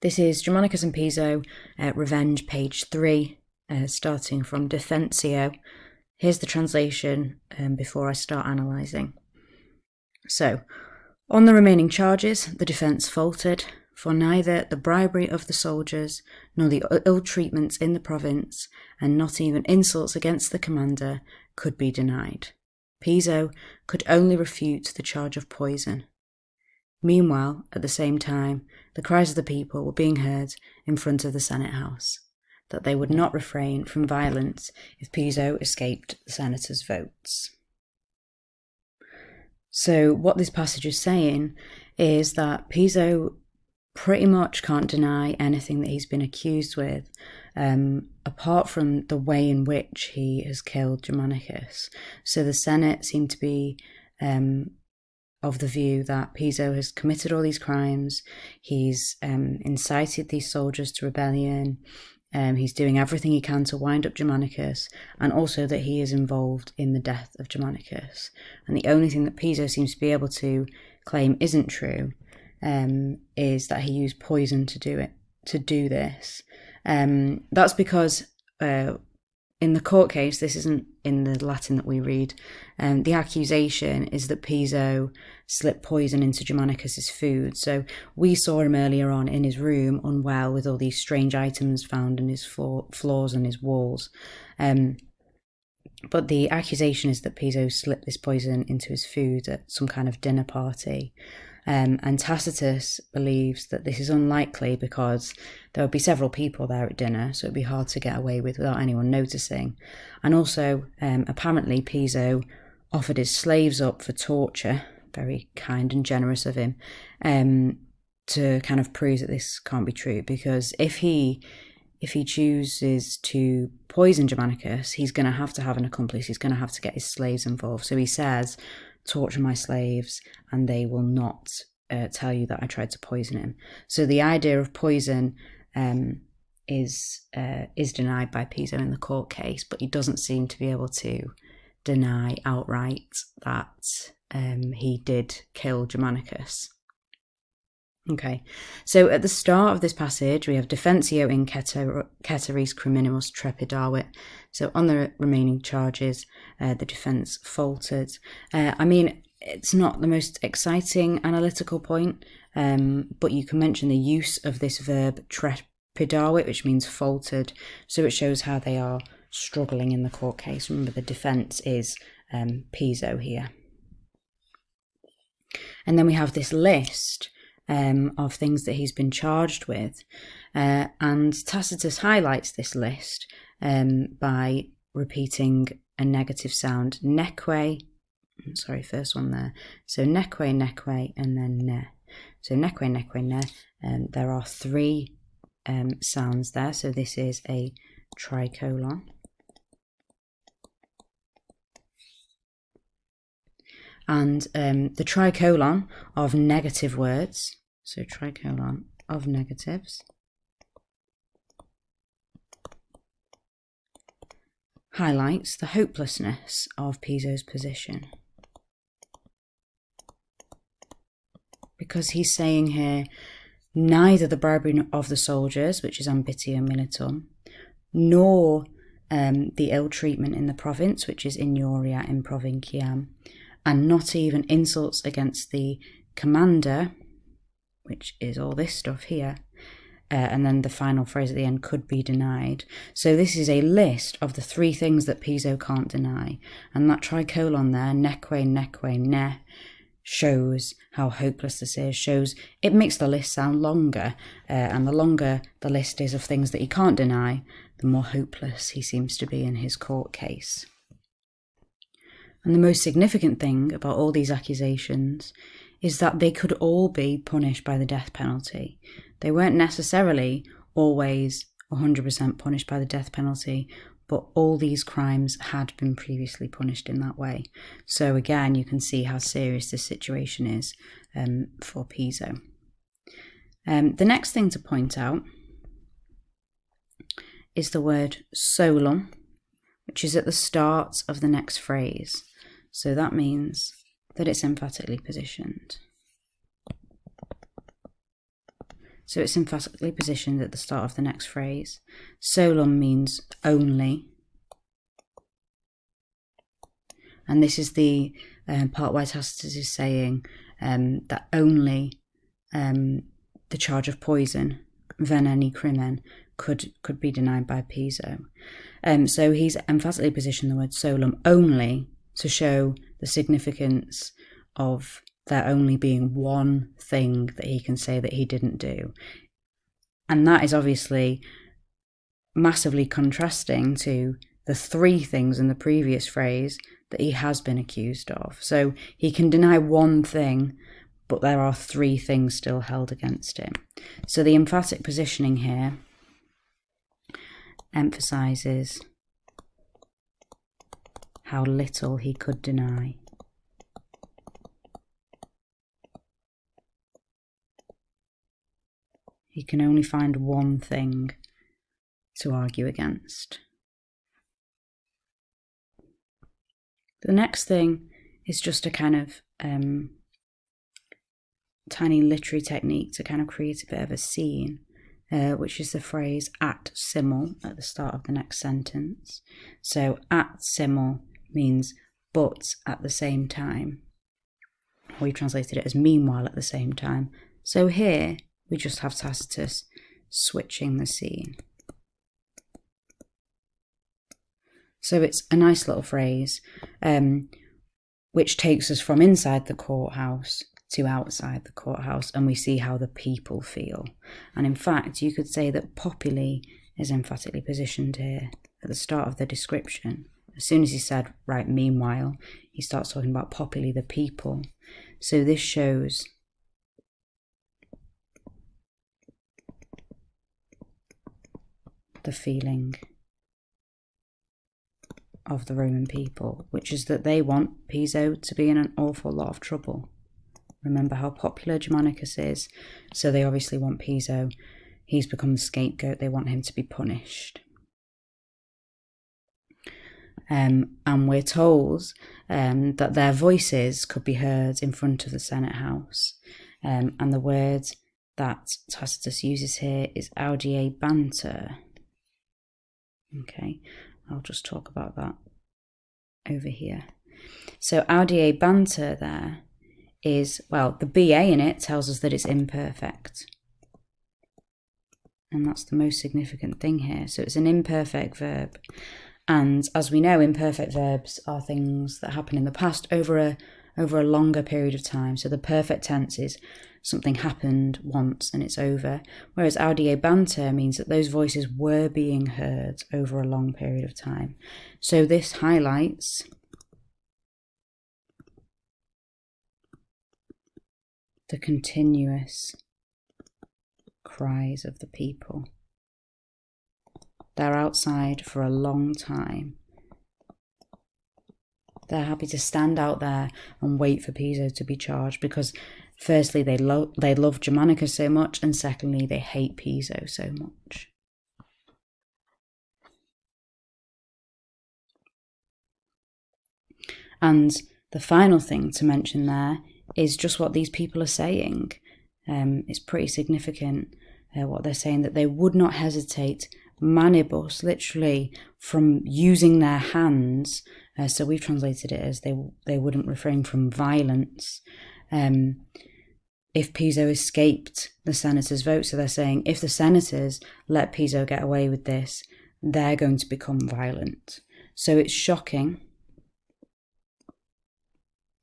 This is Germanicus and Piso, Revenge, page 3, starting from Defensio. Here's the translation before I start analysing. So, on the remaining charges, the defence faltered, for neither the bribery of the soldiers, nor the ill treatments in the province, and not even insults against the commander, could be denied. Piso could only refute the charge of poison. Meanwhile, at the same time, the cries of the people were being heard in front of the Senate House, that they would not refrain from violence if Piso escaped the senators' votes. So what this passage is saying is that Piso pretty much can't deny anything that he's been accused with, apart from the way in which he has killed Germanicus. So the Senate seem to be of the view that Piso has committed all these crimes, he's incited these soldiers to rebellion, he's doing everything he can to wind up Germanicus, and also that he is involved in the death of Germanicus. And the only thing that Piso seems to be able to claim isn't true is that he used poison to do this. That's because in the court case, this isn't in the Latin that we read, the accusation is that Piso slipped poison into Germanicus's food. So we saw him earlier on in his room, unwell, with all these strange items found in his floors and his walls. But the accusation is that Piso slipped this poison into his food at some kind of dinner party. And Tacitus believes that this is unlikely because there would be several people there at dinner, so it would be hard to get away with without anyone noticing. And also, apparently Piso offered his slaves up for torture, very kind and generous of him, to kind of prove that this can't be true, because if he chooses to poison Germanicus, he's going to have an accomplice, he's going to have to get his slaves involved. So he says, torture my slaves and they will not tell you that I tried to poison him. So the idea of poison is denied by Piso in the court case, but he doesn't seem to be able to deny outright that he did kill Germanicus. Okay, so at the start of this passage, we have Defensio in ceteris criminibus trepidavit. So on the remaining charges, the defence faltered. It's not the most exciting analytical point, but you can mention the use of this verb trepidavit, which means faltered. So it shows how they are struggling in the court case. Remember, the defence is Piso here. And then we have this list of things that he's been charged with. And Tacitus highlights this list by repeating a negative sound, neque. Sorry, first one there. So neque, and then ne. So neque, ne. There are 3 sounds there. So this is a tricolon. And the tricolon of negative words, so tricolon of negatives, highlights the hopelessness of Piso's position. Because he's saying here, neither the bribery of the soldiers, which is ambitio militum, nor the ill treatment in the province, which is injuria in provinciam, and not even insults against the commander, which is all this stuff here, and then the final phrase at the end, could be denied. So this is a list of the 3 things that Piso can't deny, and that tricolon there, neque, ne, shows how hopeless this is, it makes the list sound longer, and the longer the list is of things that he can't deny, the more hopeless he seems to be in his court case. And the most significant thing about all these accusations is that they could all be punished by the death penalty. They weren't necessarily always 100% punished by the death penalty, but all these crimes had been previously punished in that way. So again, you can see how serious this situation is for Piso. The next thing to point out is the word solum, which is at the start of the next phrase. So that means that it's emphatically positioned. So it's emphatically positioned at the start of the next phrase. Solum means only. And this is the part where Tacitus is saying that only the charge of poison, veneni crimen, could be denied by Piso. So he's emphatically positioned the word solum only to show the significance of there only being one thing that he can say that he didn't do. And that is obviously massively contrasting to the three things in the previous phrase that he has been accused of. So he can deny one thing, but there are three things still held against him. So the emphatic positioning here emphasises how little he could deny. He can only find one thing to argue against. The next thing is just a kind of tiny literary technique to kind of create a bit of a scene, which is the phrase at simul at the start of the next sentence. So at simul means but at the same time. We translated it as meanwhile at the same time. So here we just have Tacitus switching the scene. So it's a nice little phrase, which takes us from inside the courthouse to outside the courthouse, and we see how the people feel. And in fact, you could say that populi is emphatically positioned here at the start of the description. As soon as he said, right, meanwhile, he starts talking about populi, the people. So this shows the feeling of the Roman people, which is that they want Piso to be in an awful lot of trouble. Remember how popular Germanicus is, so they obviously want Piso. He's become the scapegoat, they want him to be punished. And we're told that their voices could be heard in front of the Senate House. And the word that Tacitus uses here is audie banter. Okay, I'll just talk about that over here. So audie banter there is, well, the BA in it tells us that it's imperfect. And that's the most significant thing here. So it's an imperfect verb. And as we know, imperfect verbs are things that happen in the past over a longer period of time. So the perfect tense is something happened once and it's over. Whereas audie banter means that those voices were being heard over a long period of time. So this highlights the continuous cries of the people. They're outside for a long time. They're happy to stand out there and wait for Piso to be charged because firstly, they love Germanicus so much, and secondly, they hate Piso so much. And the final thing to mention there is just what these people are saying. It's pretty significant what they're saying, that they would not hesitate manibus, literally from using their hands. So we've translated it as they wouldn't refrain from violence if Piso escaped the senators' vote. So they're saying if the senators let Piso get away with this, they're going to become violent. So it's shocking,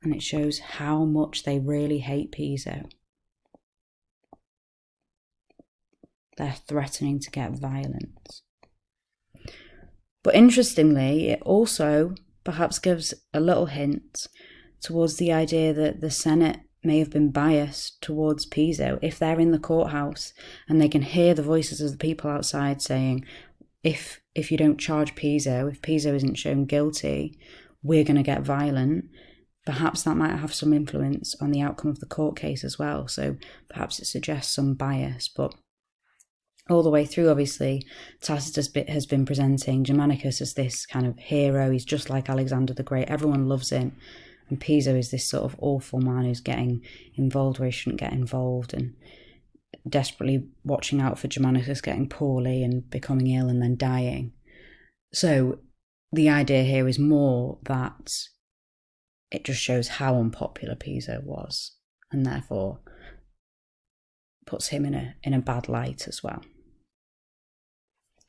and it shows how much they really hate Piso. They're threatening to get violent. But interestingly, it also perhaps gives a little hint towards the idea that the Senate may have been biased towards Piso. If they're in the courthouse and they can hear the voices of the people outside saying, if you don't charge Piso, if Piso isn't shown guilty, we're going to get violent, perhaps that might have some influence on the outcome of the court case as well. So perhaps it suggests some bias. But all the way through, obviously, Tacitus has been presenting Germanicus as this kind of hero. He's just like Alexander the Great. Everyone loves him. And Piso is this sort of awful man who's getting involved where he shouldn't get involved. And desperately watching out for Germanicus getting poorly and becoming ill and then dying. So the idea here is more that it just shows how unpopular Piso was, and therefore puts him in a bad light as well.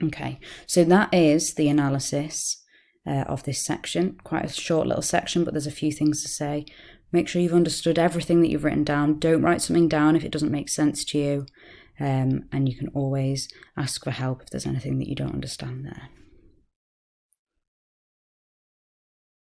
Okay, so that is the analysis of this section. Quite a short little section, but there's a few things to say. Make sure you've understood everything that you've written down. Don't write something down if it doesn't make sense to you, and you can always ask for help if there's anything that you don't understand there.